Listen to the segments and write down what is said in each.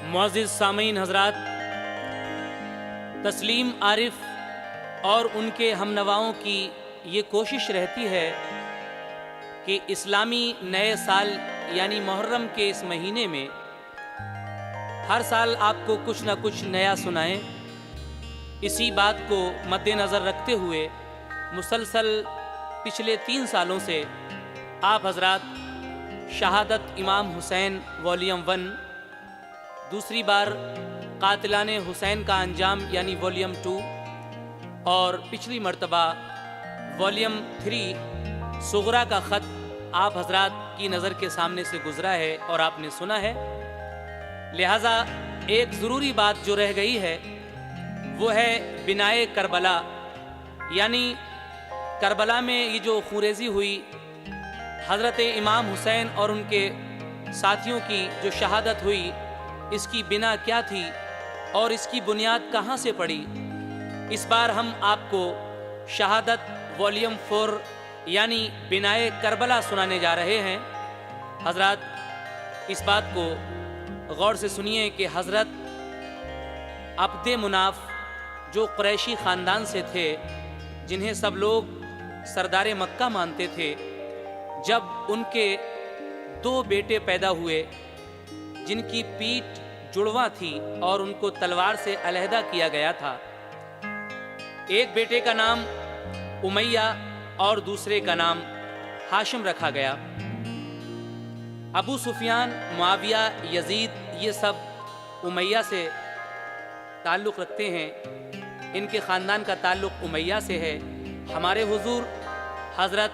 मुअज़्ज़िज़ सामीन हज़रात, तस्लीम आरिफ और उनके हमनवाओं की ये कोशिश रहती है कि इस्लामी नए साल यानी मुहर्रम के इस महीने में हर साल आपको कुछ ना कुछ नया सुनाएं। इसी बात को मद्देनज़र रखते हुए मुसलसल पिछले 3 सालों से आप हज़रात शहादत इमाम हुसैन वॉल्यूम 1, दूसरी बार कातिलाने हुसैन का अंजाम यानी वॉल्यूम 2 और पिछली मर्तबा वॉल्यूम 3 सुगरा का ख़त आप हज़रात की नज़र के सामने से गुज़रा है और आपने सुना है। लिहाजा एक ज़रूरी बात जो रह गई है वो है बिनाए करबला, यानी करबला में ये जो खूरेज़ी हुई हज़रत इमाम हुसैन और उनके साथियों की जो शहादत हुई, इसकी बिना क्या थी और इसकी बुनियाद कहाँ से पड़ी। इस बार हम आपको शहादत वॉल्यूम 4 यानी बिनाए करबला सुनाने जा रहे हैं। हज़रत इस बात को गौर से सुनिए कि हज़रत अब्दे मुनाफ जो कुरैशी ख़ानदान से थे, जिन्हें सब लोग सरदार मक्का मानते थे, जब उनके 2 बेटे पैदा हुए जिनकी पीठ जुड़वा थी और उनको तलवार से अलहदा किया गया था, एक बेटे का नाम उमैया और दूसरे का नाम हाशिम रखा गया। अबू सुफियान, मुआविया, यजीद ये सब उमैया से ताल्लुक़ रखते हैं। इनके ख़ानदान का ताल्लुक़ उमैया से है। हमारे हुजूर हज़रत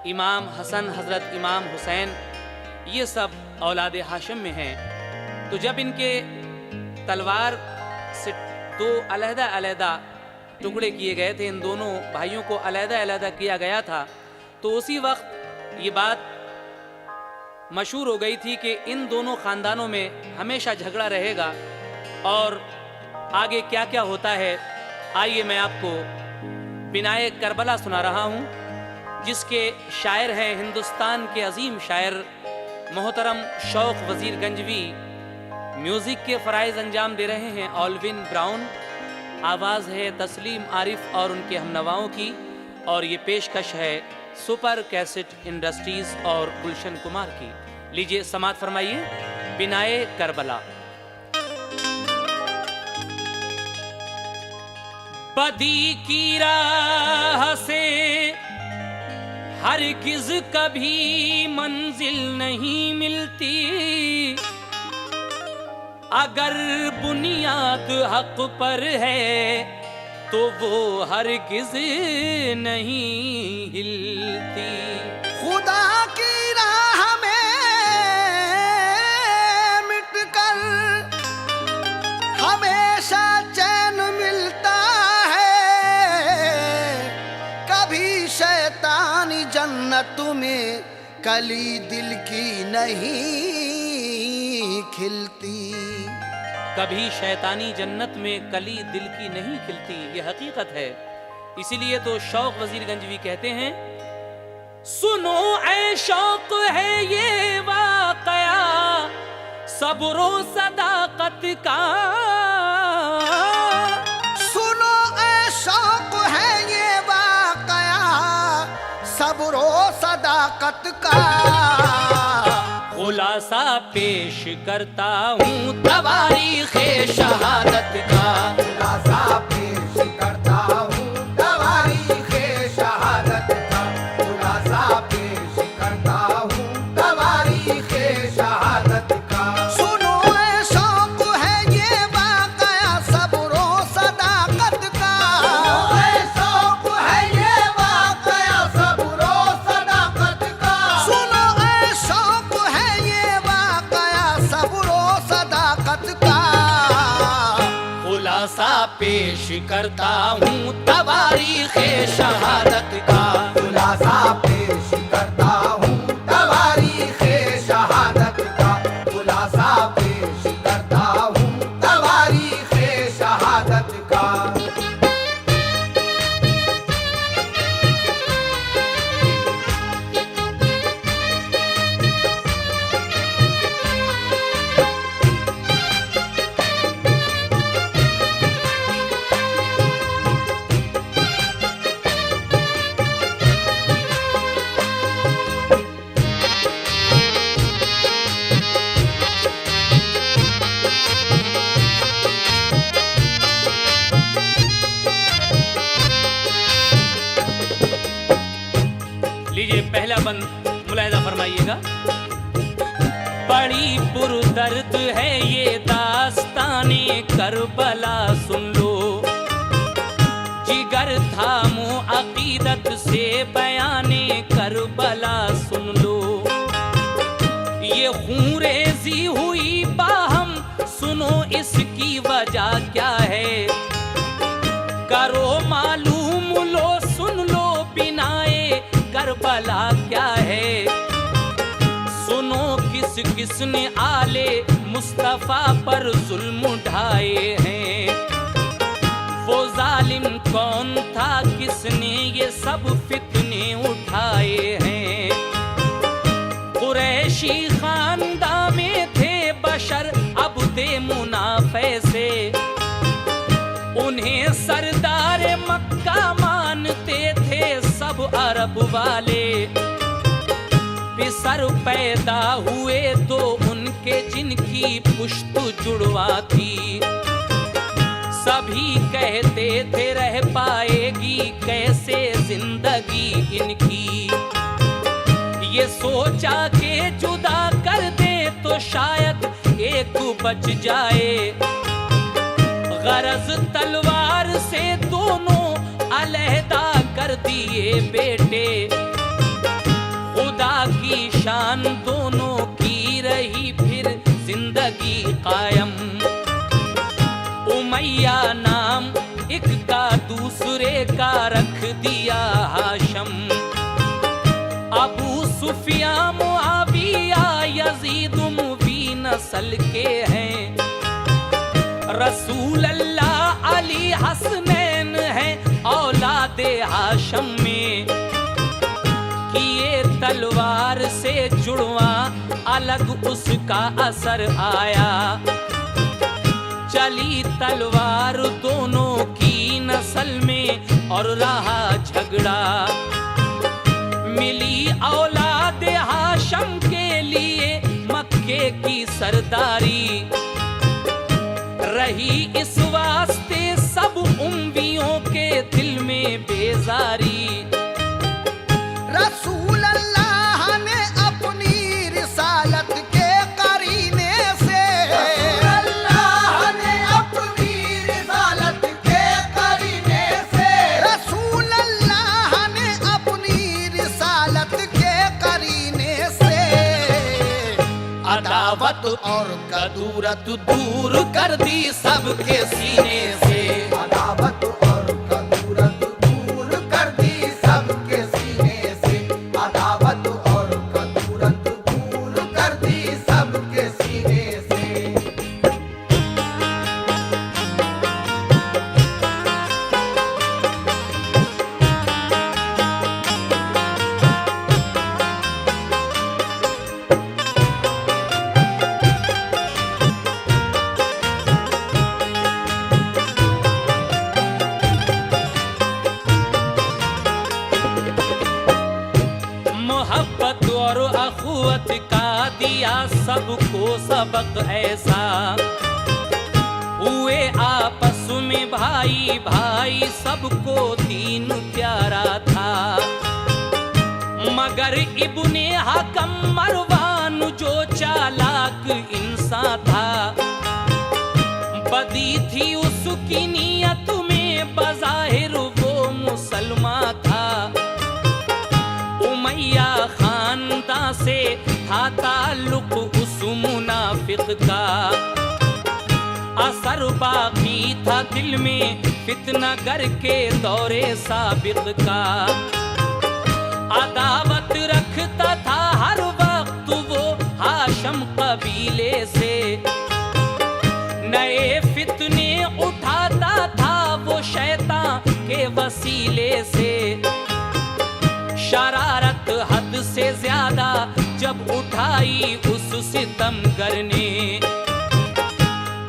इमाम हसन, हज़रत इमाम हुसैन ये सब औलाद हाशिम में हैं। तो जब इनके तलवार से 2 अलहदा टुकड़े किए गए थे, इन दोनों भाइयों को अलहदा किया गया था, तो उसी वक्त ये बात मशहूर हो गई थी कि इन दोनों ख़ानदानों में हमेशा झगड़ा रहेगा। और आगे क्या क्या होता है, आइए मैं आपको बिनाए करबला सुना रहा हूँ, जिसके शायर हैं हिंदुस्तान के अजीम शायर मोहतरम शौक वज़ीर गंजवी। म्यूज़िक के फ़राइज़ अंजाम दे रहे हैं ऑल्विन ब्राउन। आवाज़ है तस्लीम आरिफ और उनके हमनवाओं की, और ये पेशकश है सुपर कैसेट इंडस्ट्रीज़ और गुलशन कुमार की। लीजिए समात फरमाइए बिनाए करबला। बदी की राह से हरगिज़ कभी मंजिल नहीं मिलती, अगर बुनियाद हक पर है तो वो हरगिज़ नहीं हिलती। खुदा की राह में मिटकर हमेशा चैन मिलता है, कभी शैतानी जन्नत में कली दिल की नहीं खिलती। कभी शैतानी जन्नत में कली दिल की नहीं खिलती, ये हकीकत है। इसीलिए तो शौक वज़ीर गंजवी कहते हैं, सुनो ऐ शौक है ये वाक़या सब्रो सदाकत का। सुनो ऐ शौक है ये वाक़या सब्रो सदाकत का। खुलासा पेश करता हूँ तवारीख़े शहादत का। खुलासा पेश करता हूँ तवारीख़े शहादत का। खुलासा पेश करता हूँ तवारीख़े शहादत का। सुनो ऐ शौक है ये वाक़या सब्रो सदाकत का। सुनो ऐ शौक है ये वाक़या सब्रो सदाकत का। सुनो ऐ शौक है ये वाक़या सब्रो सदाकत का। खुलासा पेश करता हूँ तवारीख़े शहादत का। खुलासा पेश करता हूँ तवारीख़े शहादत का। खुलासा पेश करता हूँ तवारीख़े शहादत का। फरमाइएगा। बड़ी पुरदर्द है ये दास्ताने करबला सुन लो, जिगर थामो अकीदत से बयाने करबला सुन लो। ये खून रेजी हुई बाहम, सुनो इसकी वजह क्या है, करो मालूम लो सुन लो बिनाए करबला क्या है। सुनो किस किस ने आले मुस्तफा पर जुल्म उठाए हैं, वो जालिम कौन था किसने ये सब फितने उठाए हैं। कुरैशी खानदान में थे बशर अब्दे मुनाफे से, उन्हें सरदार मक्का मानते थे सब अरब वाले। पिसर पैदा हुए तो उनके जिनकी पुश्त जुड़वा थी, सभी कहते थे रह पाएगी कैसे जिंदगी इनकी। ये सोचा के जुदा कर दे तो शायद एक बच जाए, गरज तलवार से दोनों अलहदा कर दिए बेटे। खुदा की शान दोनों की रही फिर जिंदगी कायम। उमैया नाम एक का दूसरे का रख दिया हाशम, अबू सुफिया मुआविया यजीद मुबी नस्ल के हैं। रसूल अल्लाह अली हसनैन है औलादे हाशम में, किए तलवार से जुड़वा अलग उसका असर आया। चली तलवार दोनों की नस्ल में और रहा झगड़ा, मिली औलाद हाशम के लिए मक्के की सरदारी। रही इस वास्ते सब उम्मियों के दिल में बेजारी। रसूल अल्लाह ने अपनी रिसालत के करीने से, अल्लाह ने अपनी रिसालत के करीने से, रसूल अल्लाह ने अपनी रिसालत के करीने से अदावत और कदूरत दूर कर दी सबके सीने से। अदावत और कदूरत दूर कर दी सबके सीने से, अदावत और कदूरत दूर कर दी सबके सीने से। मोहब्बत और अखुवत का दिया सबको सबक ऐसा, हुए आपस में भाई भाई सबको दीन प्यारा था। मगर इब्ने हकम मरवान जो चालाक इंसान था, बदी थी उसकी नीयत में बज़ाहिर वो मुसलमान था। उमैया खानदान से था ताल्लुक उस मुनाफिक का, असर बाकी था दिल में फितना गर के दौरे साबिक का। अदावत रखता था हर वक्त वो हाशम कबीले से, नए फितने उठाता था वो शैतान के वसीले से। शरारत हद से ज्यादा जब उठाई उस सितमगर ने,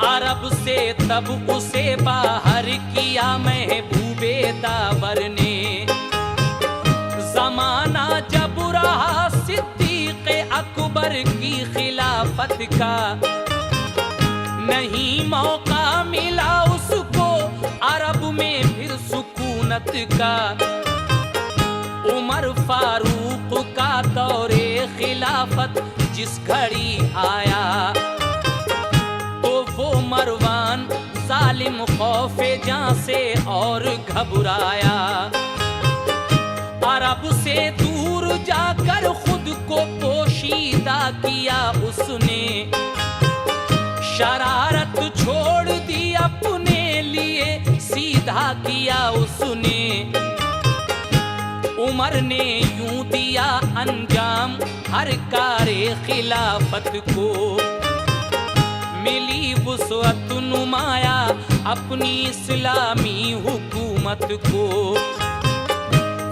अरब से तब उसे बाहर किया महबूबे दावर ने। जमाना जब रहा सिद्दीक़ अकबर की खिलाफत का, नहीं मौका मिला उसको अरब में फिर सुकूनत का। उमर फारूक का दौरे खिलाफत जिस घड़ी आया, तो वो मरवान जालिम खौफे जां से और घबराया। अरब से दूर जाकर खुद को पोशीदा किया उसने, शरारत छोड़ दी अपने लिए सीधा किया उसने। उमर ने यूं दिया अंजाम हर कारे खिलाफत को, मिली वुसअत नुमाया अपनी इस्लामी हुकूमत को।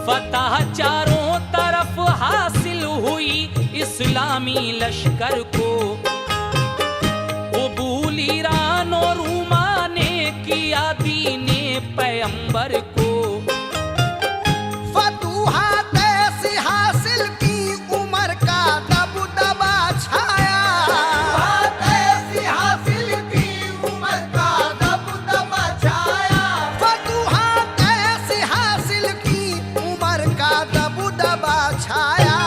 फतह चारों तरफ हासिल हुई इस्लामी लश्कर को, कबूल ईरान और रूमा ने किया दीने पैगंबर को। फतूहात ऐसी हासिल की उमर का दबदबा छाया, ऐसी हासिल की उमर का दबदबा छाया। फतूहात ऐसी हासिल की उमर का दबदबा छाया।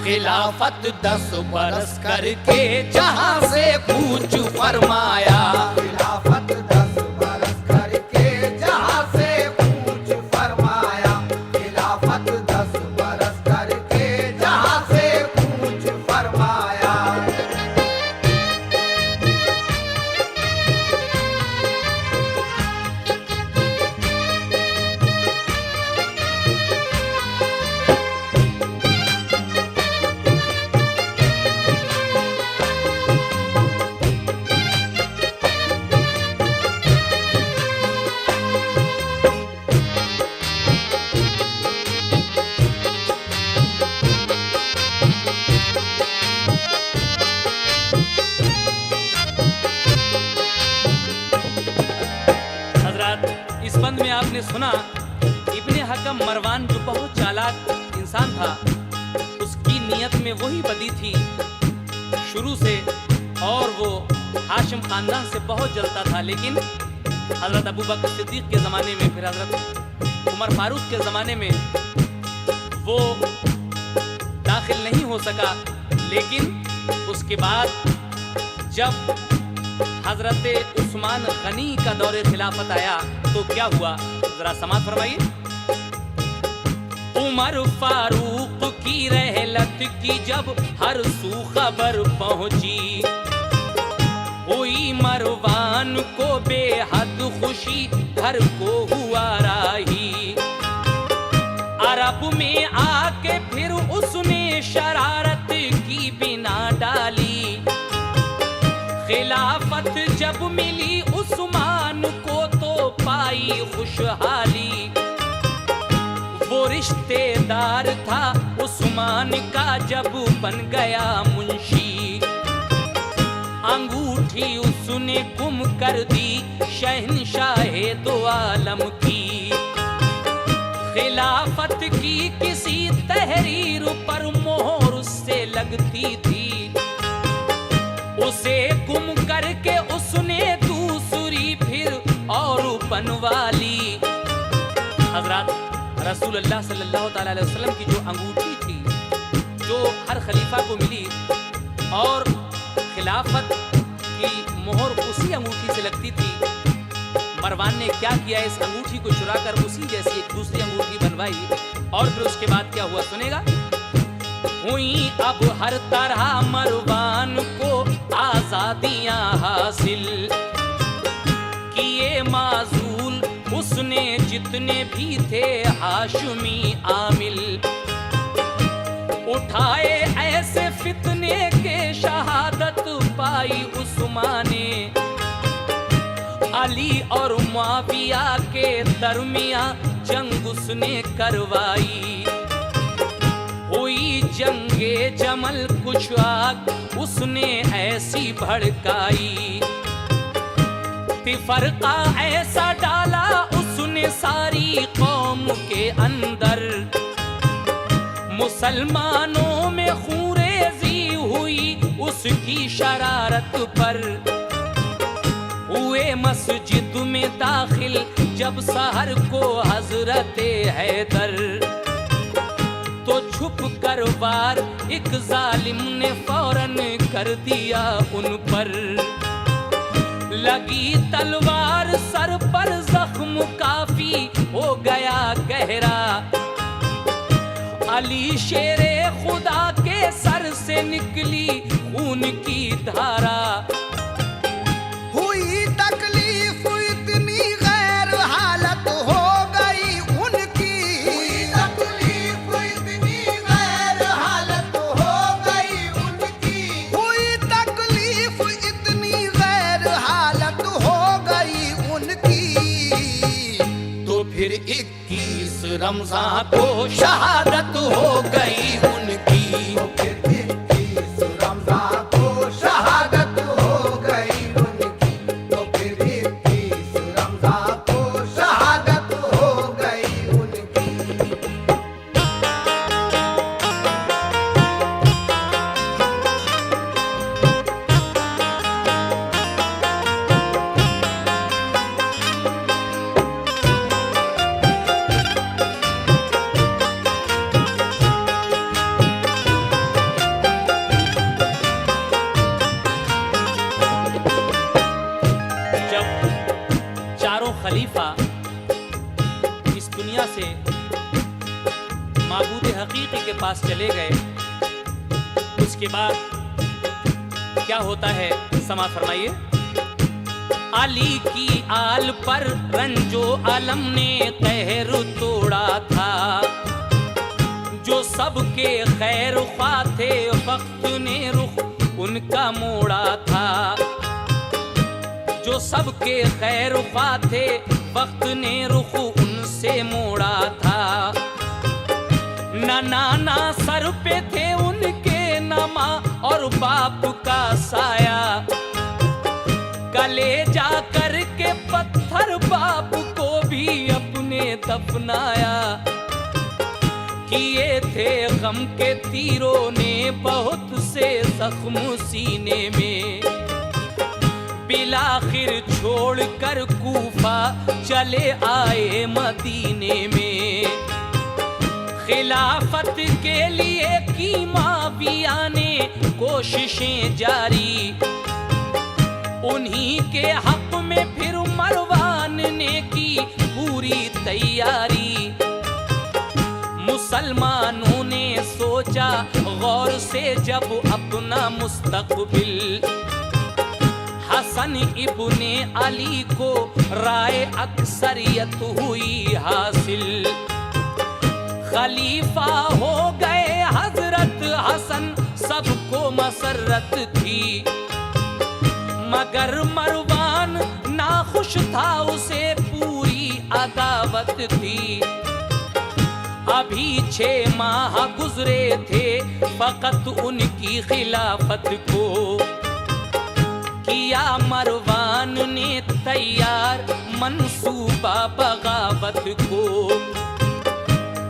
खिलाफत 10 बरस करके जहां से कूच फरमाया, खिलाफत 10 बरस करके जहां से कूच फरमाया। खिलाफत 10 बरस करके जहां से कूच फरमाया। इस बंद में आपने सुना इब्ने हकम मरवान जो बहुत चालाक इंसान था, उसकी नीयत में वही बदी थी शुरू से, और वो हाशिम खानदान से बहुत जलता था। लेकिन हजरत अबू बकर सिद्दीक के ज़माने में, फिर हजरत उमर फारूक के ज़माने में वो दाखिल नहीं हो सका। लेकिन उसके बाद जब हजरत उस्मान गनी का दौरे खिलाफत आया तो क्या हुआ, जरा समाअत फरमाइए। उमर फारूक की रहलत की जब हर सू खबर पहुंची, हुई मरवान को बेहद खुशी, घर को हुआ राही। अरब में आके फिर उसने शरारत की बिना डाली, खिलाफत जब मिली उस्मान को तो पाई खुशहाली। वो रिश्तेदार था उस्मान का जब बन गया मुंशी, अंगूठी उसने गुम कर दी शहंशाहे दो आलम की। खिलाफत की किसी तहरीर पर मोहर उससे लगती थी, उसे गुम करके उसने दूसरी फिर और बनवा ली। हजरत रसूलुल्लाह सल्लल्लाहु अलैहि वसल्लम की जो अंगूठी थी, जो हर खलीफा को मिली, और खिलाफत की मोहर उसी अंगूठी से लगती थी, मरवान ने क्या किया, इस अंगूठी को चुरा कर उसी जैसी एक दूसरी अंगूठी बनवाई। और फिर उसके बाद क्या हुआ सुनेगा। हुई अब हर तरह मरवान को आजादियां हासिल, किए माजूल उसने जितने भी थे हाशमी आमिल। उठाए ऐसे फितने के शहादत पाई उस्माने, अली और मुआविया के दरमिया जंग उसने करवाई। हुई जंगे जमल कुछ आग उसने ऐसी भड़काई, तिफरका ऐसा डाला उसने सारी कौम के अंदर। मुसलमानों में खूरेजी हुई उसकी शरारत पर, हुए मस्जिद में दाखिल जब सहर को हजरते हैदर, तो छुप कर वार एक जालिम ने फौरन कर दिया उन पर। लगी तलवार सर पर जख्म काफी हो गया गहरा, अली शेरे खुदा के सर से निकली खून की धारा। हुई तकलीफ इतनी गैर हालत हो गई उनकी, हुई तकलीफ इतनी गैर हालत हो गई उनकी, हुई तकलीफ इतनी गैर हालत हो गई उनकी। तो फिर 21 रमजान को शहादत हो गई उनकी। तो फिर 21 रमजान को शहादत हो गई उनकी, तो फिर 21 रमजान को शहादत हो गई उनकी। खलीफा इस दुनिया से माबूद हकीकी के पास चले गए, उसके बाद क्या होता है समाअत फरमाइए। अली की आल पर रंजो अलम ने कहर तोड़ा था, जो सबके खैर ख्वाह थे वक्त ने रुख उनका मोड़ा था। जो सबके खैर ख्वाह थे वक्त ने रुख उनसे मोड़ा था। नाना सर पे थे उनके न माँ और बाप का साया, कले जा कर के पत्थर बाप को भी अपने दफनाया। किए थे गम के तीरों ने बहुत से जख्म सीने में, बिलाखिर छोड़ कर कूफा चले आए मदीने में। खिलाफत के लिए की माविया ने कोशिशें जारी, उन्हीं के हक में फिर मरवान ने की पूरी तैयारी। मुसलमानों ने सोचा गौर से जब अपना मुस्तकबिल, हसन इब्ने अली को राय अक्सरियत हुई हासिल। खलीफा हो गए हजरत हसन, सबको मसरत थी, मगर मरवान नाखुश था उसे पूरी अदावत थी। अभी 6 माह गुजरे थे फकत उनकी खिलाफत को, किया मरवान ने तैयार मंसूबा बगावत को।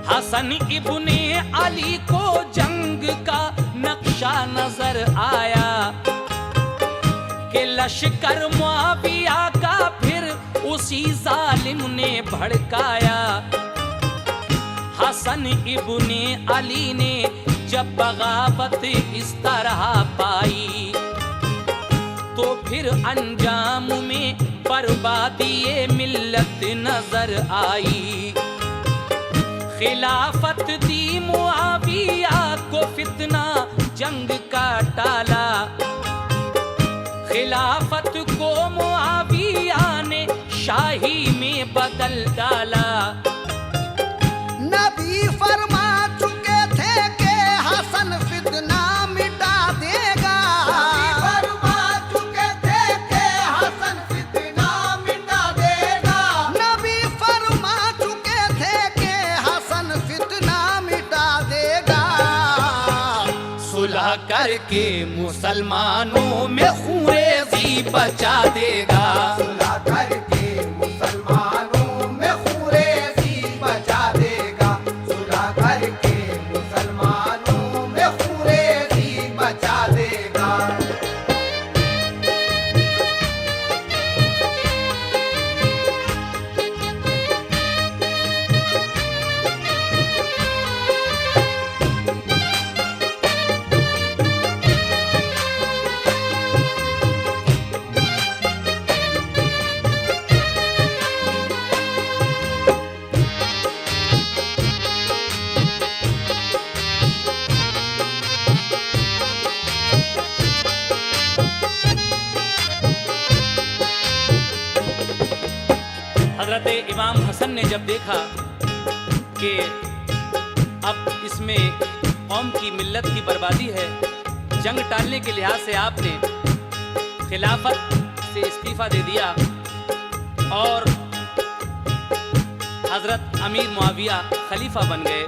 हसन इब्ने अली को जंग का नक्शा नजर आया, कि लश्कर मुआविया का फिर उसी जालिम ने भड़काया। हसन इब्ने अली ने जब बगावत इस तरह पाई, तो फिर अंजाम में बर्बादी मिल्लत नजर आई। खिलाफत दी मुआविया को फितना जंग का टाला, खिलाफत को मुआविया ने शाही में बदल डाला। नबी फरमा चुके थे कि हसन फितना मिटा देगा, नबी फरमा चुके थे कि हसन फितना मिटा देगा, नबी फरमा चुके थे कि हसन फितना मिटा देगा। सुलह करके मुसलमानों में खूरेज़ी बचा देगा, सुलह करके मुसलमानों में खूरेज़ी बचा देगा, सुलह करके मुसलमानों में खूरेज़ी बचा देगा। हजरत इमाम हसन ने जब देखा कि अब इसमें कौम की मिल्लत की बर्बादी है, जंग टालने के लिहाज से आपने खिलाफत से इस्तीफा दे दिया और हजरत अमीर मुआविया खलीफा बन गए।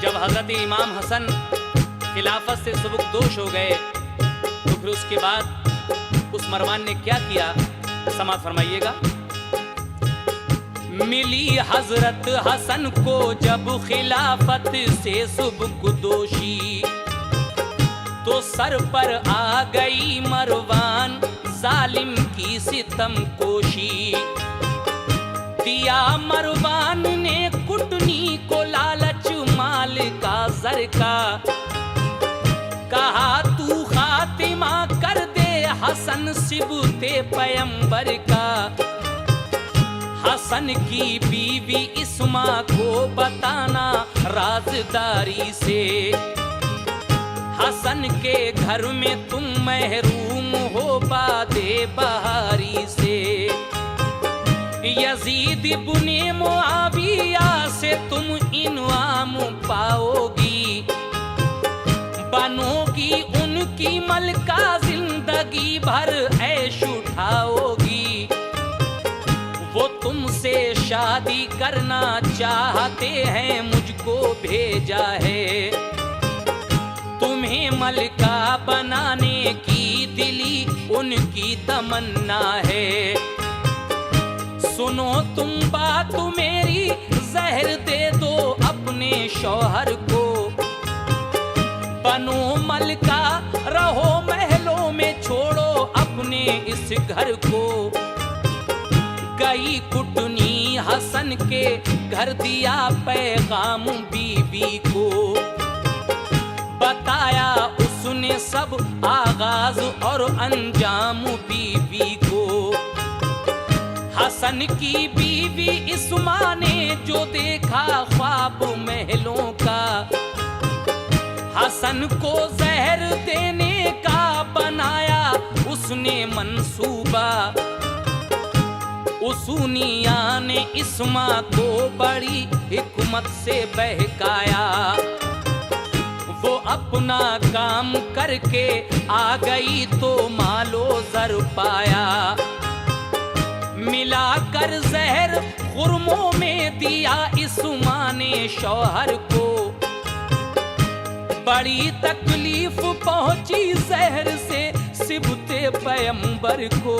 जब हजरत इमाम हसन खिलाफत से सुबुकदोश हो गए तो फिर उसके बाद उस मरवान ने क्या किया, समाअत फरमाइएगा। मिली हजरत हसन को जब खिलाफत से सुबुकदोशी, तो सर पर आ गई मरवान जालिम की सितम कोशी। दिया मरवान ने कुटनी को लालच माल का जर का, कहा तू खातिमा कर दे हसन सिबते पैगंबर का। हसन की बीवी इस्मा को बताना राजदारी से, हसन के घर में तुम महरूम हो बादे बहारी से। यजीद इब्ने मुआविया से तुम इनाम पाओगी, बनोगी उनकी मलका जिंदगी भर ऐश उठाओगी। वो तुमसे शादी करना चाहते हैं, मुझको भेजा है। तुम्हें मलका बनाने की दिली उनकी तमन्ना है। सुनो तुम बात मेरी, जहर दे दो अपने शौहर को। बनो मलका रहो महलों में, छोड़ो अपने इस घर को। गई कुटनी हसन के घर, दिया पैगाम बीवी को। बताया उसने सब आगाज और अंजाम बीवी को। हसन की बीवी इस्मा ने जो देखा ख्वाब महलों का, हसन को जहर देने का बनाया उसने मंसूबा। उसूनिया ने इस्मा को बड़ी हिकमत से बहकाया। वो अपना काम करके आ गई तो मालो जर पाया। मिलाकर जहर खुरमों में दिया इस्मा ने शौहर को। बड़ी तकलीफ पहुंची जहर से सिबते पैगंबर को।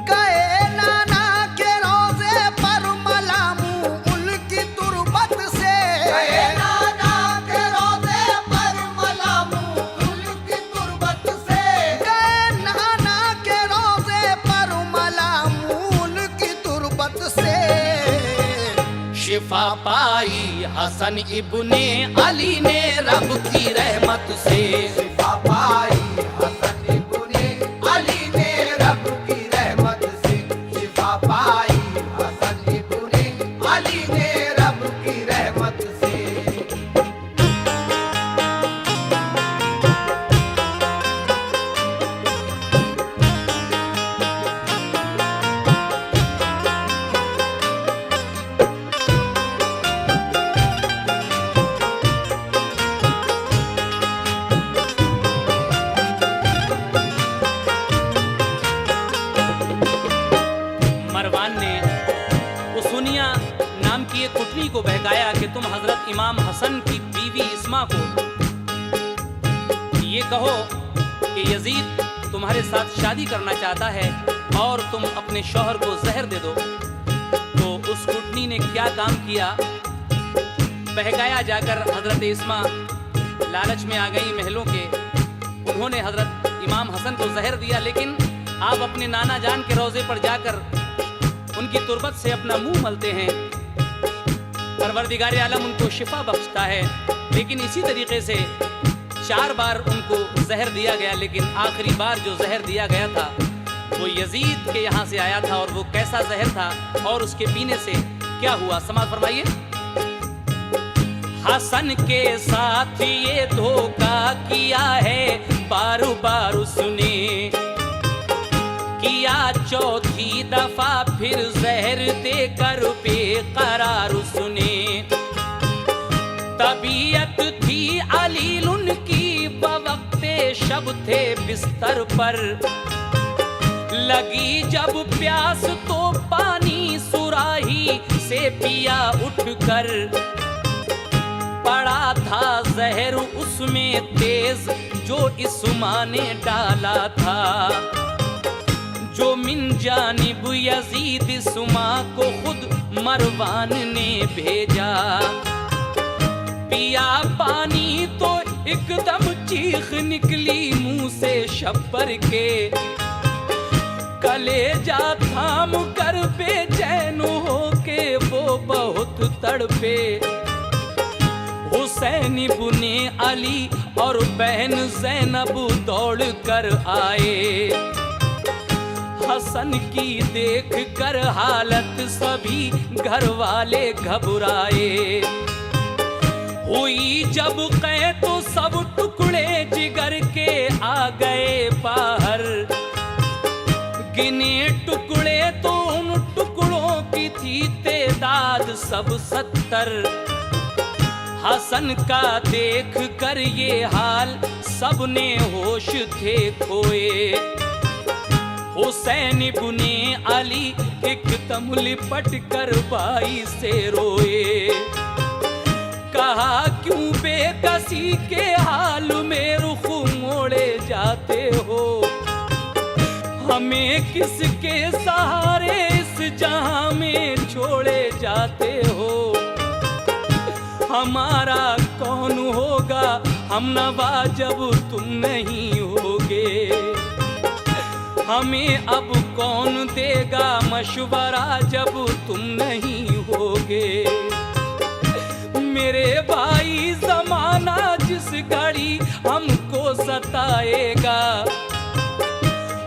गए नाना के रोजे पर मलामू उनकी तुरबत से। गए नाना के रोजे पर मलामू उनकी तुरबत से। गए नाना के रोजे पर मलामू उनकी तुरबत से। शिफा पाई हसन इब्ने अली ने रब की रहमत से। शिफा पाई हसन इब्ने अली ने रब की रहमत से। शिफा पाई हसन इब्ने अली ने रब की रहमत से। मरवान ने उसूनिया नाम की एक कुटनी को बहकाया कि तुम हजरत इमाम हसन की बीवी इस्मा को ये कहो कि यजीद तुम्हारे साथ शादी करना चाहता है और तुम अपने शौहर को जहर दे दो। तो उस कुटनी ने क्या काम किया, बहकाया जाकर हजरत इस्मा लालच में आ गई महलों के। उन्होंने हजरत इमाम हसन को जहर दिया, लेकिन आप अपने नाना जान के रोजे पर जाकर उनकी तुरबत से अपना मुंह मलते हैं। परवरदिगार आलम उनको शिफा बख्शता है। लेकिन इसी तरीके से 4 बार उनको जहर दिया गया, लेकिन आखिरी बार जो जहर दिया गया था वो यजीद के यहाँ से आया था। और वो कैसा जहर था और उसके पीने से क्या हुआ, समाअत फरमाइए। हसन के साथ ये धोखा किया है बार बार उसने, किया चौथी दफा फिर जहर देकर बेकरार उसने। तबीयत थी अलील उनकी, बवक्ते शब थे बिस्तर पर। लगी जब प्यास तो पानी सुराही से पिया उठकर। पड़ा था जहर उसमें तेज जो इस्मा ने डाला था, जो मिन जानिब यजीद इस्मा को खुद मरवान ने भेजा। पिया पानी तो एकदम चीख निकली मुंह से शब्बर के। कलेजा थाम कर बेचैन हो के वो बहुत तड़पे। हुसैन इब्ने अली और बहन ज़ैनब दौड़ कर आए। हसन की देख कर हालत सभी घर वाले घबराए। हुई जब कै तो सब टुकड़े जिगर के आ गए बाहर। गिने टुकड़े तो उन टुकड़ों की थी तादाद सब 70। हसन का देख कर ये हाल सबने होश थे खोए। हुसैन इब्ने अली एकदम लिपट कर भाई से रोए। कहा क्यों बेकसी के हाल में रुख मोड़े जाते हो। हमें किसके सहारे इस जहां में छोड़े जाते हो। हमारा कौन होगा हमनवा जब तुम नहीं होगे। हमें अब कौन देगा मशवरा जब तुम नहीं होगे। मेरे भाई जमाना जिस घड़ी हमको सताएगा,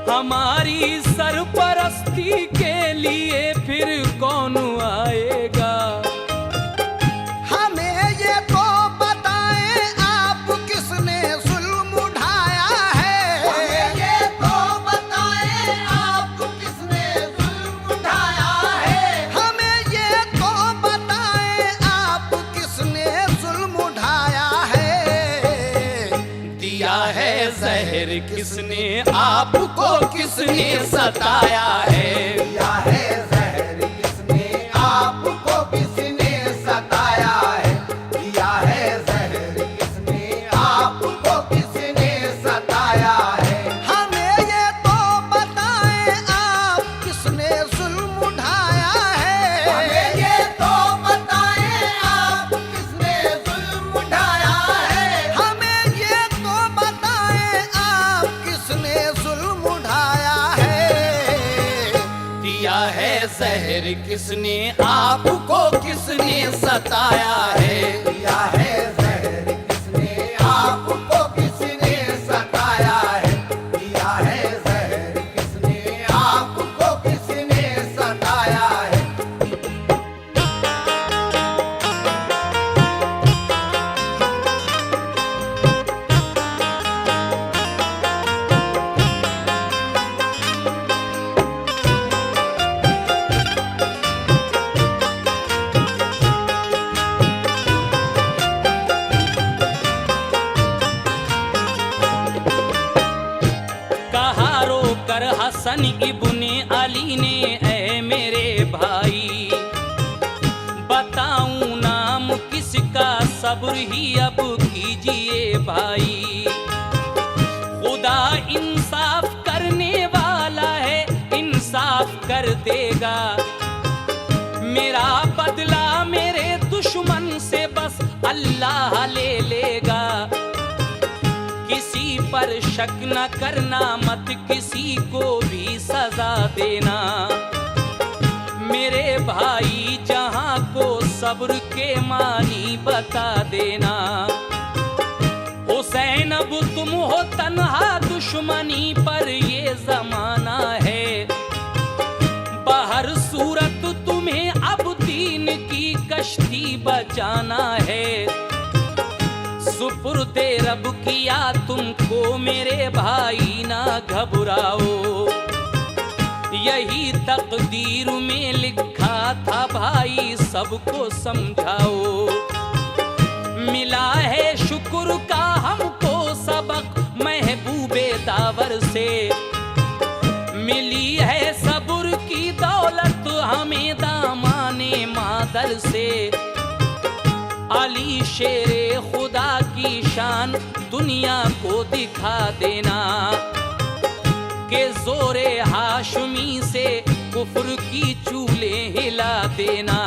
हमारी सरपरस्ती के लिए फिर कौन आएगा। हमें ये तो बताएं आप किसने जुल्म उठाया है। हमें ये तो बताएं आप किसने जुल्म उठाया है। हमें ये तो बताएं आप किसने जुल्म उठाया है। दिया है जहर किसने आपको किसने सताया है। दिया है जहर किसने आपको किसने सताया है। दिया है जहर किसने आपको किसने सताया है। हमें ये तो बताएं आप किसने जुल्म उठाया है। हमें ये तो बताएं आप किसने जुल्म उठाया है। हमें ये तो बताएं आप किसने जुल्म उठाया है। दिया है जहर किसने आपको किसने सताया है। दिया है जहर किसने आपको किसने सताया है। दिया है जहर किसने आपको किसने सताया है। हसन इब्ने अली ने, ऐ मेरे भाई बताऊं नाम किसका, सब्र ही अब कीजिए भाई। खुदा इंसाफ करने वाला है, इंसाफ कर देगा। मेरा बदला मेरे दुश्मन से बस अल्लाह ले लेगा। किसी पर शक न करना, मत किसी को भी सजा देना। मेरे भाई जहां को सब्र के मानी बता देना। हुसैन अब तुम हो तन्हा दुश्मनी पर ये जमाना है। बाहर सूरत तुम्हें अब दीन की कश्ती बचाना है। सुपुर्दे रब किया तुमको मेरे भाई, ना घबराओ। यही तकदीर में लिखा था भाई, सबको समझाओ। मिला है शुक्र का हमको सबक महबूबे दावर से, मिली है सब्र की दौलत हमें दामाने मादर से। अली शेरे खुदा की शान दुनिया को दिखा देना, के जोरे हाशमी से कुफ्र की चूले हिला देना।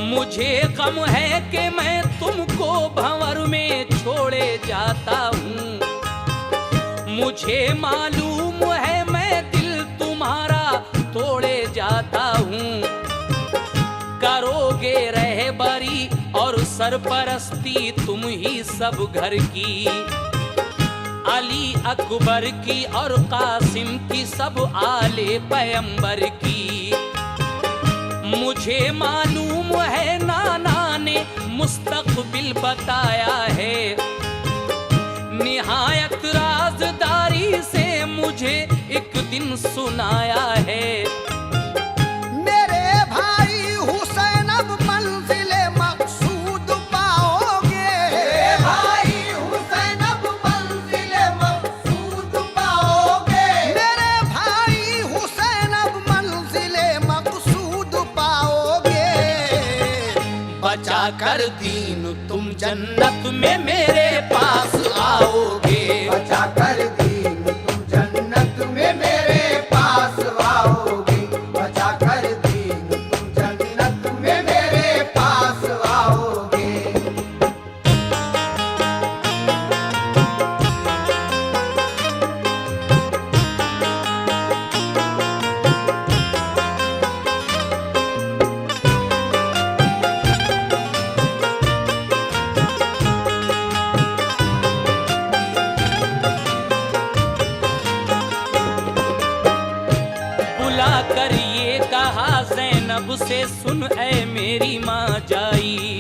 मुझे गम है कि मैं तुमको भंवर में छोड़े जाता हूँ, मुझे मालूम है मैं दिल तुम्हारा तोड़े जाता हूँ। करोगे रहबरी और सरपरस्ती तुम ही सब घर की, अली अकबर की और कासिम की, सब आले पैगंबर की। मुझे मालूम है नाना ने मुस्तकबिल बताया है, निहायत राजदारी से मुझे एक दिन सुनाया है। मेरे भाई हुसैन अब मंजिले मकसूद पाओगे, मेरे भाई हुसैन अब मंजिले मकसूद पाओगे, मेरे भाई हुसैन अब मंजिले मकसूद पाओगे। बचा कर दीन तुम जन्नत में मेरे पास आओगे, बचा कर दीन तुम जन्नत में मेरे पास आओगे, बचा कर दीन तुम जन्नत में मेरे पास आओगे। बुला कर ये कहा ज़ैनब से, सुन ऐ मेरी माँ जाई,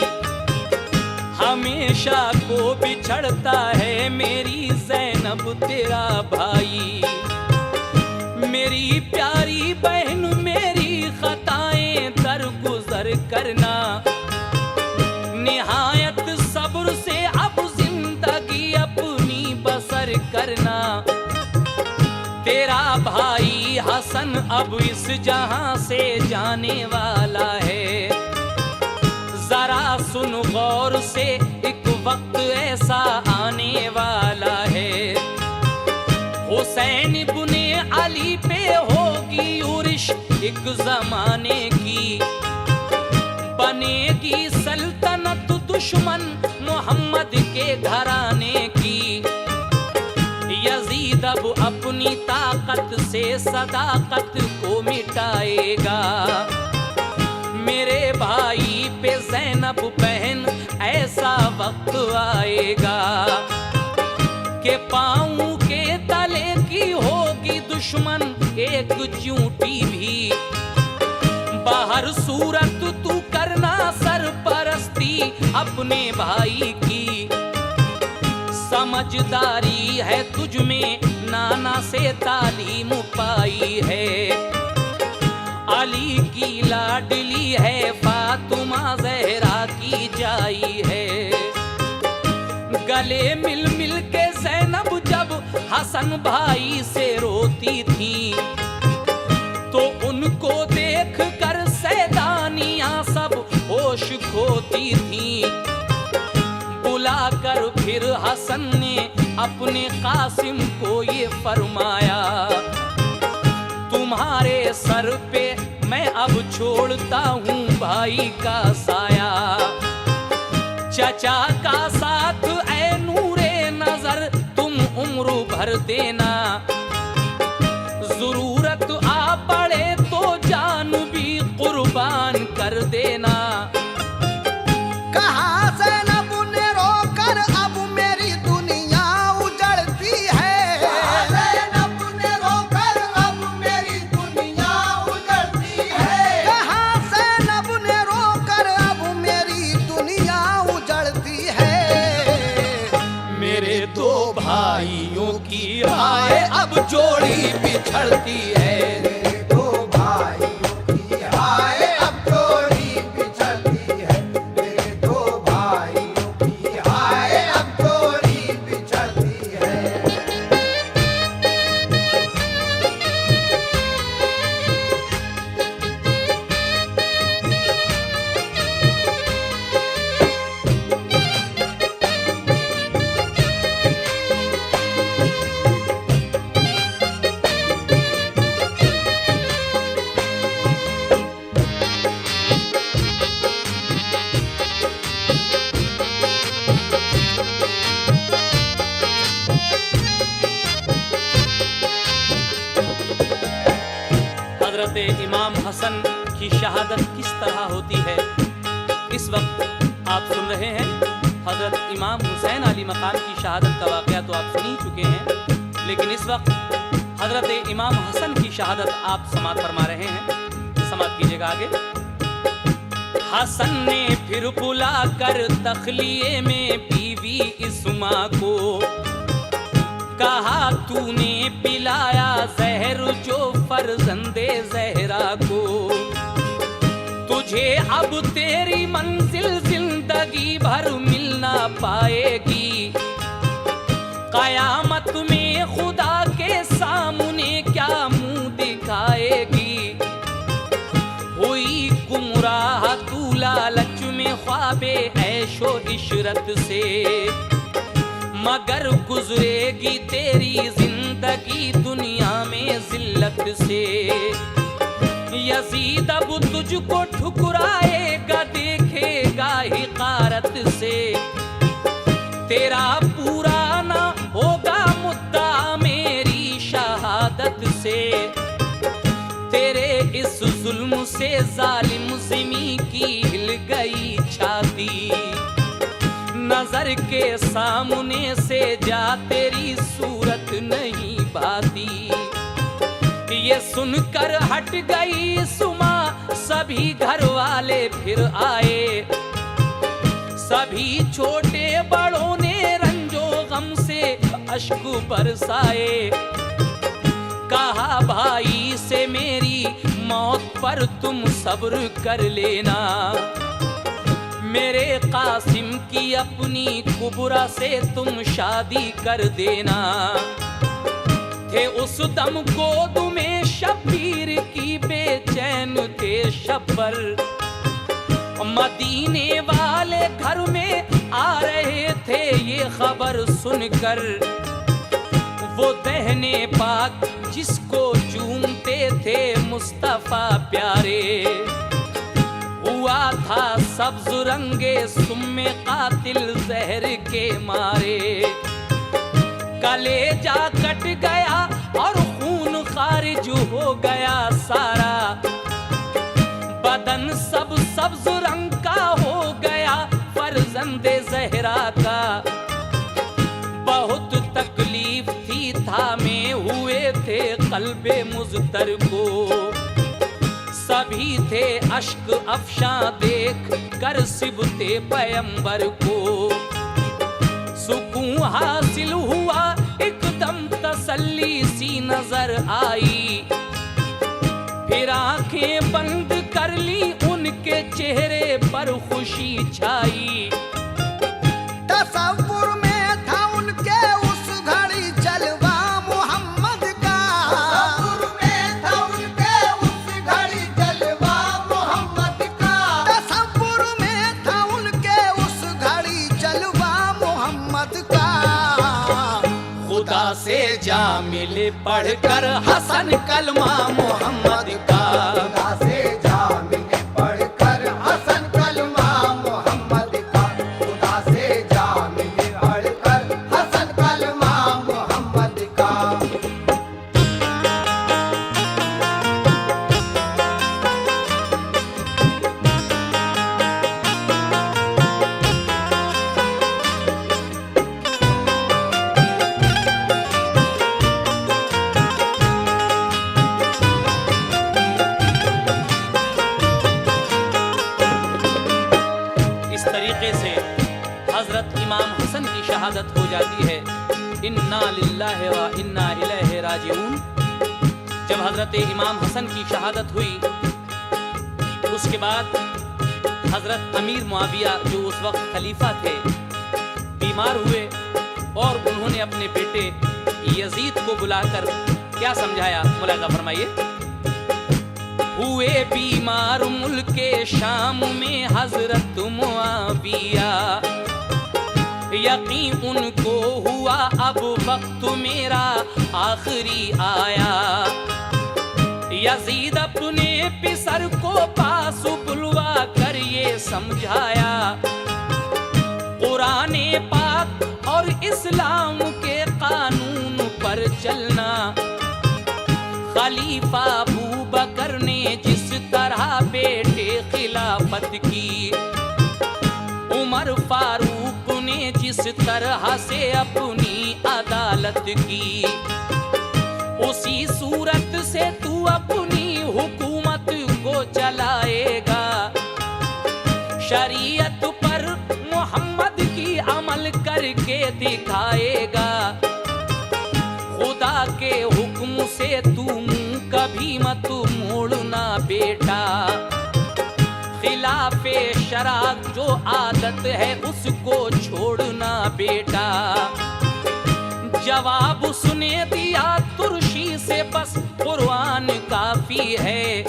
हमेशा को बिछड़ता है मेरी ज़ैनब तेरा भाई। मेरी प्यारी बहन मेरी खताएं दरगुजर करना, निहायत सब्र से अब जिंदगी अपनी बसर करना। तेरा भाई हसन अब इस जहां से जाने वाला है, जरा सुन गौर से एक वक्त ऐसा आने वाला है। हुसैन इब्ने अली पे होगी उर्श एक जमाने की, बनेगी सल्तनत दुश्मन मोहम्मद के घराने की। यजीद अब अपनी ताकत से सदाकत को मिटाएगा, मेरे भाई पे ज़ैनब बहन ऐसा वक्त आएगा कि पाँव के तले की होगी दुश्मन एक चूंटी भी। बाहर सूरत तू करना सरपरस्ती अपने भाई की, समझदारी है तुझ में नाना से तालीम पाई है। अली की लाडली है फातिमा ज़हरा की जाई है। गले मिल मिल के ज़ैनब जब हसन भाई से रोती थी, तो उनको देख कर सैदानियां सब होश खोती थी। बुलाकर फिर हसन ने अपने कासिम को ये फरमाया, तुम्हारे सर पे मैं अब छोड़ता हूँ भाई का साया। चचा का साथ ऐ नूरे नजर तुम उम्र भर देना, जरूरत आ पड़े तो जान भी कुर्बान कर देना। कहा ज़ैनब ने रोकर अब मेरी दुनिया उजड़ती है, ज़ैनब ने रोकर अब मेरी दुनिया उजड़ती है। कहा ज़ैनब ने रोकर अब मेरी दुनिया उजड़ती है। मेरे दो भाई भाइयों की हाय अब जोड़ी बिछड़ती है। मेरे दो भाइयों की हाय अब जोड़ी बिछड़ती है। मेरे दो भाइयों की हाय अब जोड़ी बिछड़ती है। हजरत इमाम हसन की शहादत किस तरह होती है, इस वक्त आप सुन रहे हैं। हजरत इमाम हुसैन अली मकाम की शहादत का वाक़या तो आप सुन ही चुके हैं, लेकिन इस वक्त हजरत इमाम हसन की शहादत आप समात फरमा रहे हैं। समात कीजिएगा आगे। हसन ने फिर बुला कर तखलिए में बीवी इस्मा को, कहा तूने पिलाया जहर जो फर्जंदे जहरा को, तुझे अब तेरी मंजिल जिंदगी भर मिल ना पाएगी। कयामत में खुदा के सामने क्या मुंह दिखाएगी। हुई गुमराह तू लालच में ख्वाबे ऐशो इशरत से, मगर गुजरेगी तेरी जिंदगी दुनिया में जिल्लत से। यजीद अब तुझको ठुकराएगा देखेगा हिकारत से, तेरा पूरा ना होगा मुद्दा मेरी शहादत से। तेरे इस जुल्म से जालिम ज़िमी की हिल गई छाती, नजर के सामने से जा तेरी सूरत नहीं भाती। ये सुनकर हट गई सुमा, सभी घर वाले फिर आए। सभी छोटे बड़ों ने रंजो गम से अश्क बरसाए। कहा भाई से मेरी मौत पर तुम सब्र कर लेना, मेरे कासिम की अपनी कुबरा से तुम शादी कर देना। थे उस दम गोद में शब्बीर की बेचैन थे शब्बर, मदीने वाले घर में आ रहे थे ये खबर सुनकर। वो दहने पाक जिसको चूमते थे मुस्तफा प्यारे, हुआ था सब्ज रंगे सुम्मे कातिल जहर के मारे। कलेजा कट गया और खून खारिज हो गया सारा, बदन सब सब्ज रंग का हो गया फर्जंदे जहरा का। बहुत तकलीफ थी थामे हुए थे कल्बे मुज़तर को, सभी थे अश्क अफशां देख कर सिबते पैगंबर को। सुकून हासिल हुआ एकदम तसल्ली सी नजर आई, फिर आंखें बंद कर ली उनके चेहरे पर खुशी छाई। तसव्वुर में था उनके उस घड़ी जलवा मोहम्मद का, तसव्वुर में था उनके उस घड़ी जलवा मोहम्मद का, तसव्वुर में था उनके उस घड़ी जलवा मोहम्मद का। खुदा से जा मिले पढ़कर हसन कलमा मोहम्मद का, खुदा से जा मिले पढ़कर हसन कलमा मोहम्मद का, खुदा से जा मिले पढ़कर हसन कलमा मोहम्मद का। इस तरीके से हजरत इमाम हसन की शहादत हो जाती है। इन्ना लिल्लाहि व इन्ना इलैहि राजिऊन। जब हजरत इमाम हसन की शहादत हुई, उसके बाद हजरत अमीर मुआविया जो उस वक्त खलीफा थे बीमार हुए और उन्होंने अपने बेटे यजीद को बुलाकर क्या समझाया, मुलाजा फरमाइए। हुए बीमार मुल्के शाम में हजरत मुआविया, यकीन उनको हुआ अब वक्त मेरा आखिरी आया। यजीद अपने पिसर को पास बुलवा कर ये समझाया, कुराने पाक और इस्लाम के कानून पर चलना। खलीफा अबू बकर ने जिस तरह बेटे खिलाफत की, उमर फारूक ने जिस तरह से अपनी अदालत की, उसी सूरत से तू अपनी हुकूमत को चलाएगा। शरीयत पर मोहम्मद की अमल करके दिखाएगा। खुदा के हुक्म से तू मुंह कभी मत मोड़ना बेटा। खिलाफे शरा जो आदत है उसको छोड़ना बेटा। जवाब उसने दिया तुर्शी से, बस कुरान काफी है।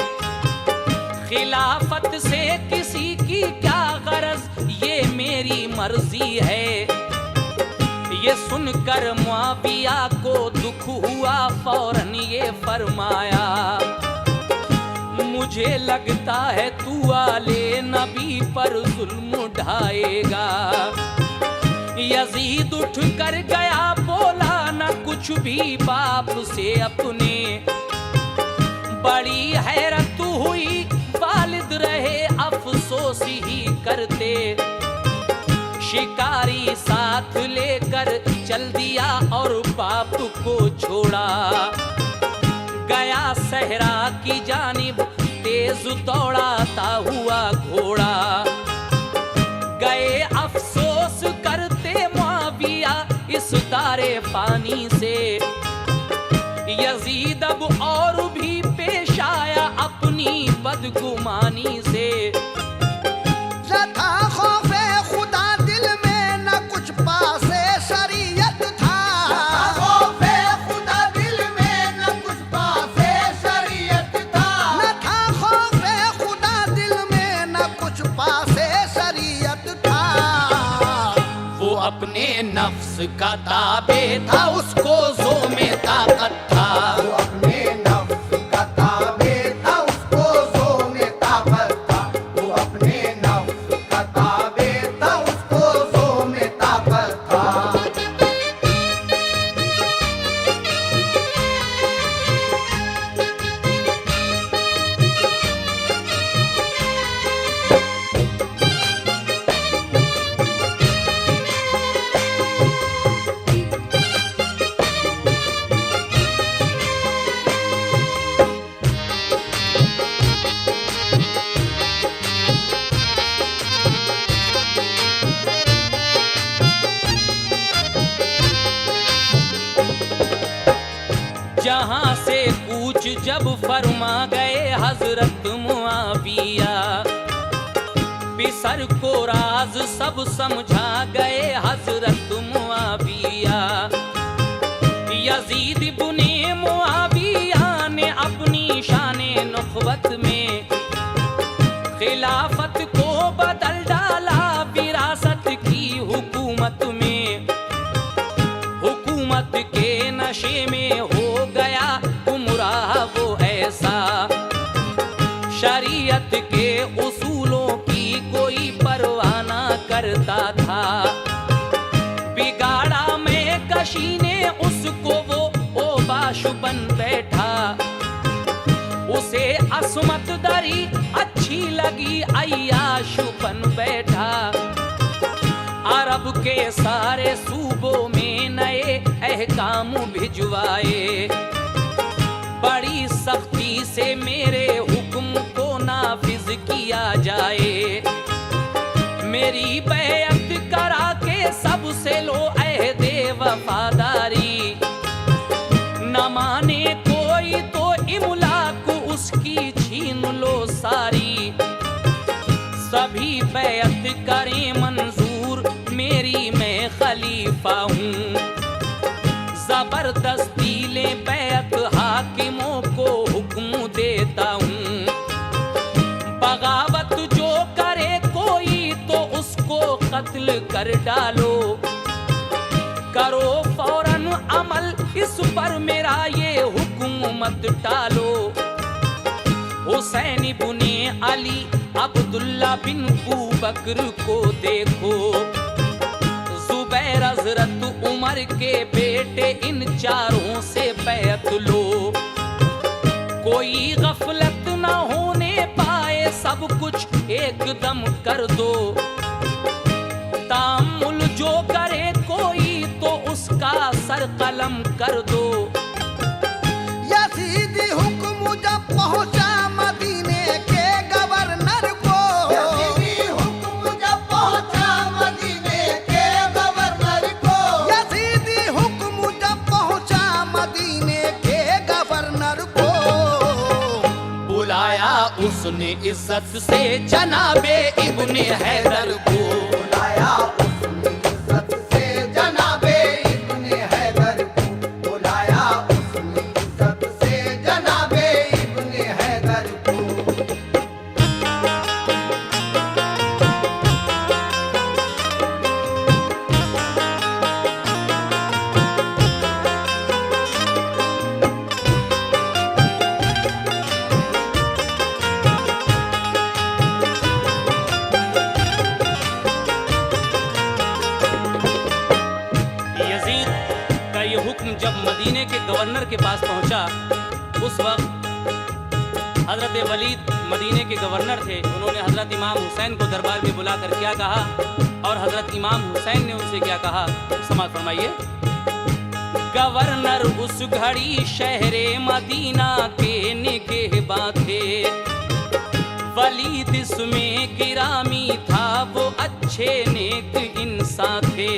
खिलाफत से किसी की क्या गरज, ये मेरी मर्जी है। ये सुनकर मुआविया को दुख हुआ, फौरन ये फरमाया, मुझे लगता है तू आले नबी पर जुल्म ढाएगा। यजीद उठ कर गया, बोला न कुछ भी बाप से अपने। बड़ी हैरत हुई, वालिद रहे अफसोस ही करते। शिकारी साथ लेकर चल दिया और बाप को छोड़ा। गया सहरा की जानिब तेज दौड़ाता हुआ घोड़ा। गए अफसोस करते मुआविया इस तारे पानी से। यजीद अब और भी पेश आया अपनी बदगुमानी से। अपने नफ्स का ताबे था, उसको जो में ताकत था। वो अपने नफ्स का ताबे था, उसको जो में ताकत था। वो अपने नफ्स का ताबे था, उसको जो में ताकत था। जहां से कूच जब फरमा गए हजरत मुआविया, पिसर को राज सब समझा गए हजरत मुआविया। यजीद इब्ने मुआविया ने अपनी शाने नुखवत में खिलाफत को बदल डाला विरासत की हुकूमत में। हुकूमत के नशे में हो गया गुमराह वो ऐसा, शरीयत के उसूलों की कोई परवाह ना करता था। बिगाड़ा में कशी ने उसको वो ओबाश बन बैठा। उसे असमत दरी अच्छी लगी, अय्याश बन बैठा। अरब के सारे सूबों में नए अहकाम भिजवाए। बड़ी सख्ती से मेरे हुक्म को नाफिज किया जाए। मेरी बैअत करा के सबसे लो अहदे वफादारी। करें मंजूर, मेरी मैं खलीफा हूँ। जबरदस्ती ले बैत हाकिमों को हुक्म देता हूँ। बगावत जो करे कोई तो उसको कत्ल कर डालो। करो फौरन अमल इस पर, मेरा ये हुक्म मत टालो। हुसैन इब्ने अली अब्दुल्ला बिन बकर को देखो। जुबैर हजरत उमर के बेटे, इन चारों से बैत लो। कोई गफलत न होने पाए, सब कुछ एकदम कर दो। तामुल जो करे कोई तो उसका सर कलम कर दो। यजीदी हुक्म जब पहुंचा मदीने के गवर्नर को, यजीदी हुक्म जब पहुंचा मदीने के गवर्नर को, यजीदी हुक्म जब पहुंचा मदीने के गवर्नर को, बुलाया उसने इज्जत से जनाबे इब्ने हैदर को। बुलाया उसने इज्जत से जनाबे इब्ने हैदर को। बुलाया उसने इज्जत से जनाबे इब्ने हैदर को। यजीद का ये हुक्म जब मदीने के गवर्नर के पास पहुंचा, उस वक्त हजरत वलीद मदीने के गवर्नर थे। उन्होंने हजरत इमाम हुसैन को दरबार में बुलाकर क्या कहा और हजरत इमाम हुसैन ने उनसे क्या कहा, समाअत फरमाइए। गवर्नर उस घड़ी शहरे मदीना के निगहबां थे। वलीद इसमें गिरामी था, वो अच्छे नेक इंसान थे।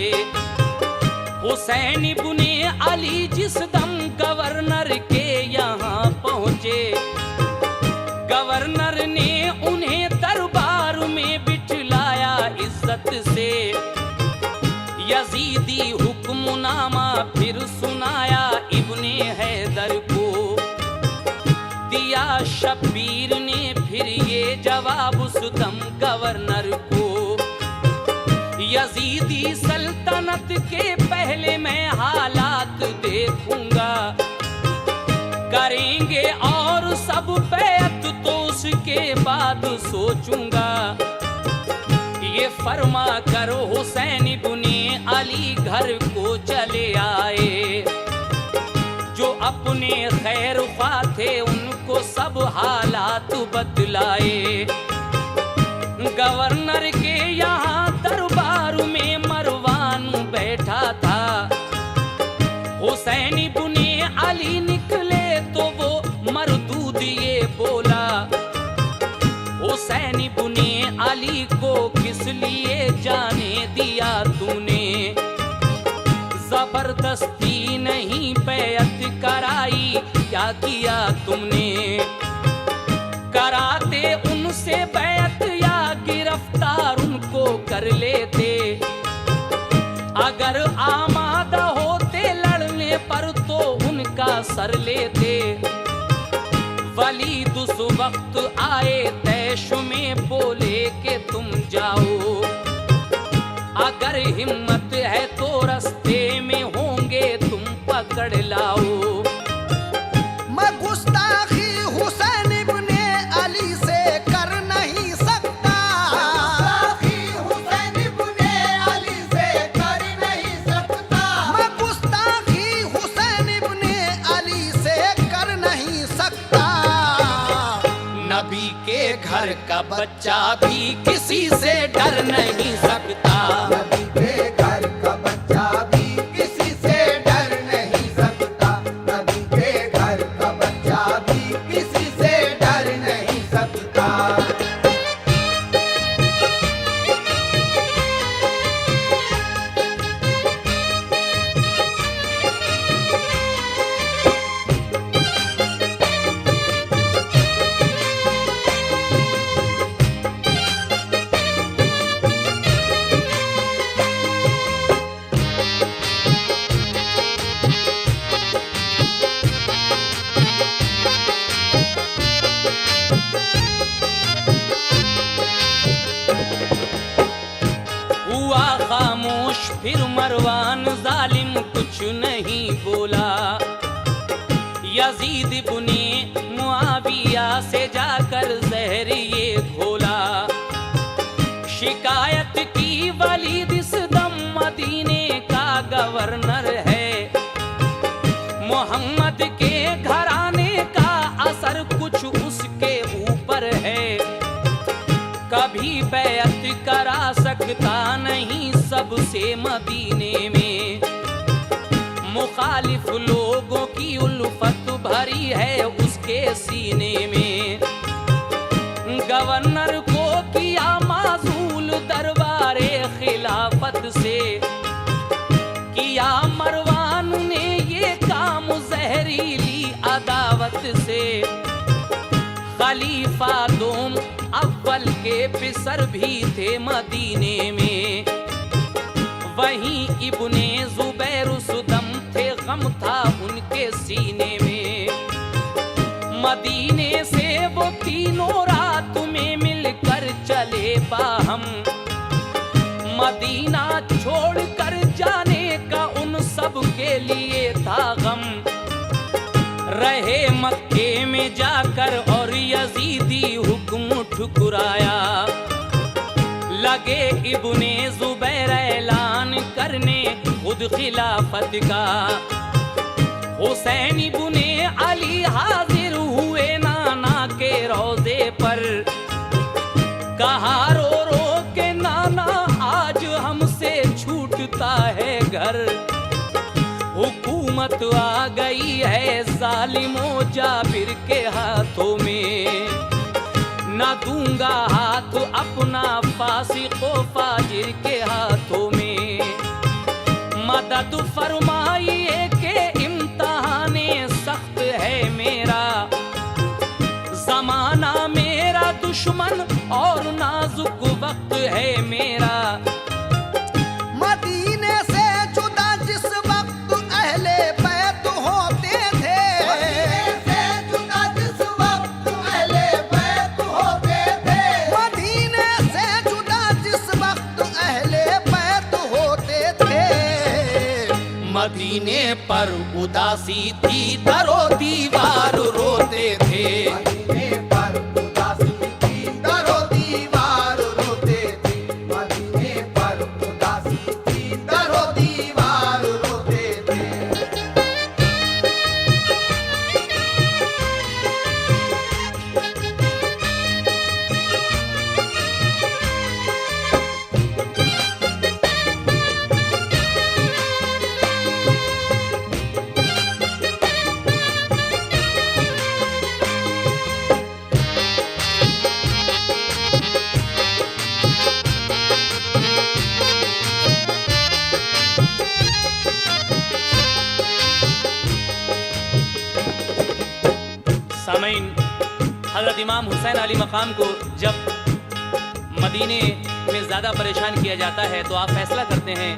हुसैन इब्ने अली जिस दम गवर्नर के यहाँ पहुँचे, गवर्नर ने उन्हें दरबार में बिठलाया इज्जत से। यजीदी हुक्मनामा फिर सुनाया इब्ने हैदर को। दिया शब्बीर ने फिर ये जवाब उस दम गवर्नर को। यजीदी सल्तनत के पहले मैं हालात देखूंगा। करेंगे और सब बैत तो उसके बाद सोचूंगा। ये फरमा कर हुसैन इब्ने अली घर को चले आए। जो अपने खैर ख्वाह थे उनको सब हालात बतलाए। गवर्नर के यहाँ दरबार में मरवान बैठा था। हुसैन इब्ने अली निकले तो वो मरदूद ये बोला। हुसैन इब्ने अली को किस लिए जाने दिया तूने? जबरदस्ती नहीं बैत कराई, क्या किया तुमने? कराते उनसे बैत या गिरफ्तार उनको कर लेते। अगर आमादा होते लड़ने पर तो उनका सर लेते। वलीद उस वक्त आए तैश में, बोले कि तुम जाओ। अगर हिम्मत है तो रास्ते में होंगे तुम पकड़ लाओ। मैं गुस्ताखी हुसैन इब्ने अली से कर नहीं सकता। गुस्ताखी हुसैन इब्ने अली से कर नहीं सकता। मैं गुस्ताखी हुसैन इब्ने अली से कर नहीं सकता। नबी के घर का बच्चा भी किसी से डर नहीं सकता। नबी के घर का बच्चा भी किसी से डर नहीं सकता। नबी के घर का बच्चा भी किसी से डर नहीं सकता। गवर्नर है। मोहम्मद के घराने का असर कुछ उसके ऊपर है। कभी बैअत करा सकता नहीं सबसे मदीने में। मुखालिफ लोगों की उल्फत भरी है उसके सीने में। गवर्नर को किया माजूल दरबारे खिलाफत से। किया मरवान ने ये काम जहरीली अदावत से। खलीफा दोम अव्वल के पिसर भी थे मदीने में। वहीं इब्ने जुबैर सुदम थे, गम था उनके सीने में। मदीने से वो तीनों रात में मिलकर चले बाहम। मदीना छोड़कर जाने का उन सब के लिए था गम। रहे मक्के में जाकर और यजीदी हुक्म ठुकराया। लगे इब्ने जुबैर ऐलान करने खुद खिलाफत का। हुसैन इब्ने अली हाजिर हुए नाना के रोजे पर। कहा रो रो के नाना आज हमसे छूटता है घर। हुकूमत आ गई है जालिमो जाबिर के हाथों में। ना दूंगा हाथ अपना फासिको फाजिर के हाथों में। मदद फरमाइए के इम्तिहाने सख्त है मेरा। जमाना मेरा दुश्मन और नाजुक वक्त है मेरा। मदीने से जुदा जिस वक्त अहले बैत होते थे। मदीने से जुदा जिस वक्त अहले बैत होते थे। मदीने से जुदा जिस वक्त अहले बैत होते थे। मदीने पर उदासी थी दरो दीवार रोते थे। मदीने पर उदासी थी दरो दीवार रोते थे। मदीने पर उदासी थी दरो दीवार रोते थे। सामईन, हज़रत इमाम हुसैन अली मकाम को जब मदीने में ज़्यादा परेशान किया जाता है तो आप फैसला करते हैं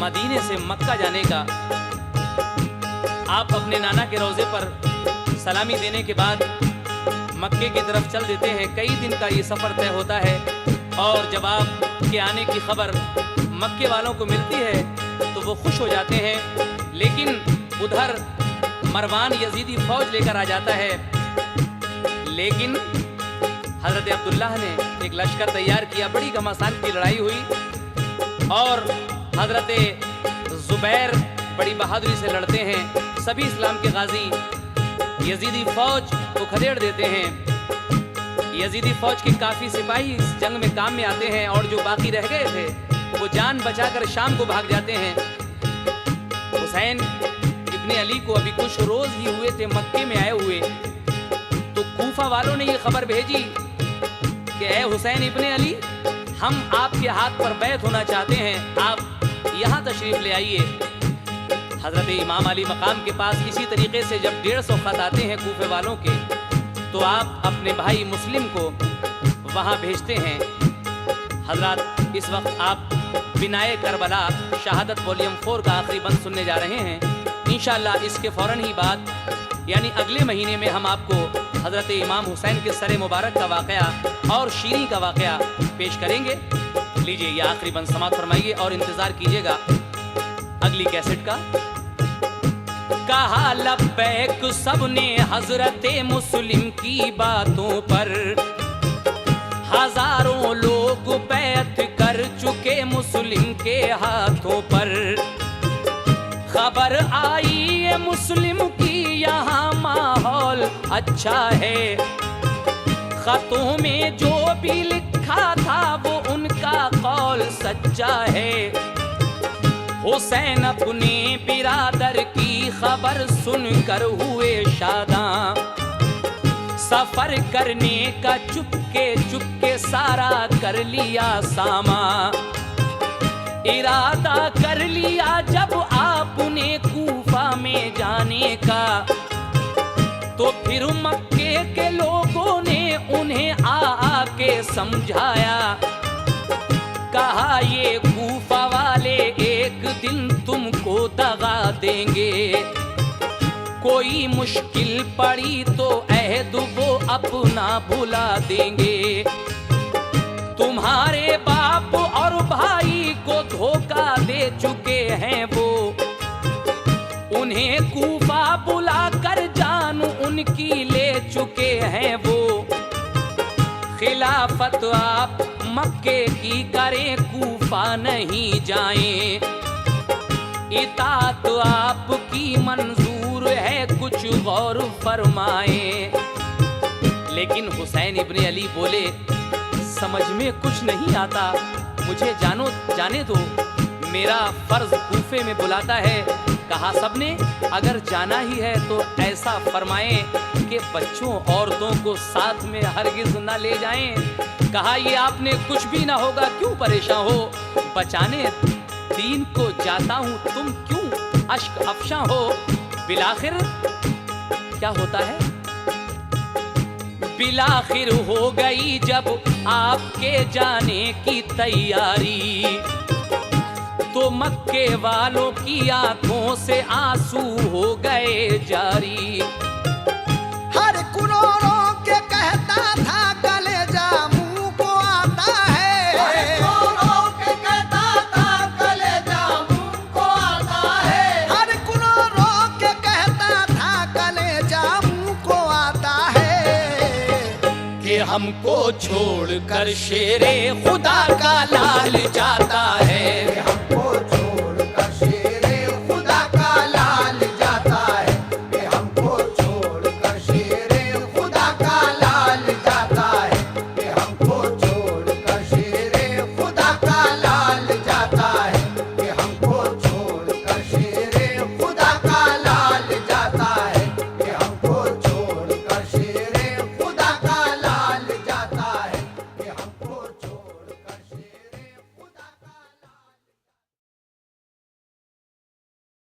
मदीने से मक्का जाने का। आप अपने नाना के रोज़े पर सलामी देने के बाद मक्के की तरफ चल देते हैं। कई दिन का ये सफ़र तय होता है और जब आपके आने की खबर मक्के वालों को मिलती है तो वो खुश हो जाते हैं। लेकिन उधर मरवान यजीदी फौज लेकर आ जाता है। लेकिन हजरत अब्दुल्लाह ने एक लश्कर तैयार किया। बड़ी घमासान की लड़ाई हुई और हजरत जुबैर बड़ी बहादुरी से लड़ते हैं। सभी इस्लाम के गाजी यजीदी फौज को खदेड़ देते हैं। यजीदी फौज के काफ़ी सिपाही इस जंग में काम में आते हैं और जो बाकी रह गए थे वो जान बचाकर शाम को भाग जाते हैं। हुसैन इब्ने अली को अभी कुछ रोज ही हुए थे मक्के में आए हुए, तो कूफा वालों ने ये खबर भेजी कि ए हुसैन इब्ने अली, हम आपके हाथ पर बैत होना चाहते हैं, आप यहाँ तशरीफ ले आइए। हजरत इमाम अली मकाम के पास इसी तरीके से जब 150 खत आते हैं कूफे वालों के, तो आप अपने भाई मुस्लिम को वहाँ भेजते हैं। हजरत इस वक्त आप बिनाए करबला शहादत वॉल्यूम 4 का आखिरी बंद सुनने जा रहे हैं। इंशाअल्लाह इसके फ़ौरन ही बाद यानी अगले महीने में हम आपको हज़रत इमाम हुसैन के सरे मुबारक का वाक़या और शीरी का वाक़या पेश करेंगे। लीजिए ये आखिरी बंद समाप्त फरमाइए और इंतज़ार कीजिएगा अगली कैसेट का। कहा लब्बैक सबने हज़रत मुस्लिम की बातों पर, हजारों लोग बैत कर चुके मुस्लिम के हाथों पर। खबर आई ये मुस्लिम की यहाँ माहौल अच्छा है। खतों में जो भी लिखा था वो उनका कौल सच्चा है। हुसैन अपने बिरादर की खबर सुनकर हुए शादां, सफर करने का चुपके चुपके सारा कर लिया सामा। इरादा कर लिया जब आपने कूफा में जाने का, तो फिर मक्के के लोगों ने उन्हें आके समझाया। कहा ये कूफा वाले एक दिन तुमको दगा देंगे, कोई मुश्किल पड़ी तो अहद वो अपना भुला देंगे। तुम्हारे बाप और भाई को धोखा दे चुके हैं वो, उन्हें कूफा बुला कर जान उनकी ले चुके हैं वो। खिलाफत आप मक्के की करें, कूफा नहीं जाएं। इताअत आपकी मंजूर है, कुछ गौर फरमाएं। लेकिन हुसैन इब्ने अली बोले, समझ में कुछ नहीं आता, मुझे जाने दो, मेरा फर्ज कूफे में बुलाता है। कहा सबने अगर जाना ही है तो ऐसा फरमाएं कि बच्चों औरतों को साथ में हरगिज ना ले जाएं। कहा ये आपने कुछ भी ना होगा, क्यों परेशान हो, बचाने दीन को जाता हूं, तुम क्यों अश्क अफशा हो। बिलाखिर क्या होता है, बिलाखिर हो गई जब आपके जाने की तैयारी, तो मक्के वालों की आंखों से आंसू हो गए जारी। हर कुरोरों के कहता था कलेजा मुंह को आता है। हर कुरोरों के कहता था कलेजा मुंह को आता है। हर कुरोरों के कहता था कलेजा मुंह को आता है। कि हमको छोड़कर शेरे खुदा का लाल जाता है। हमको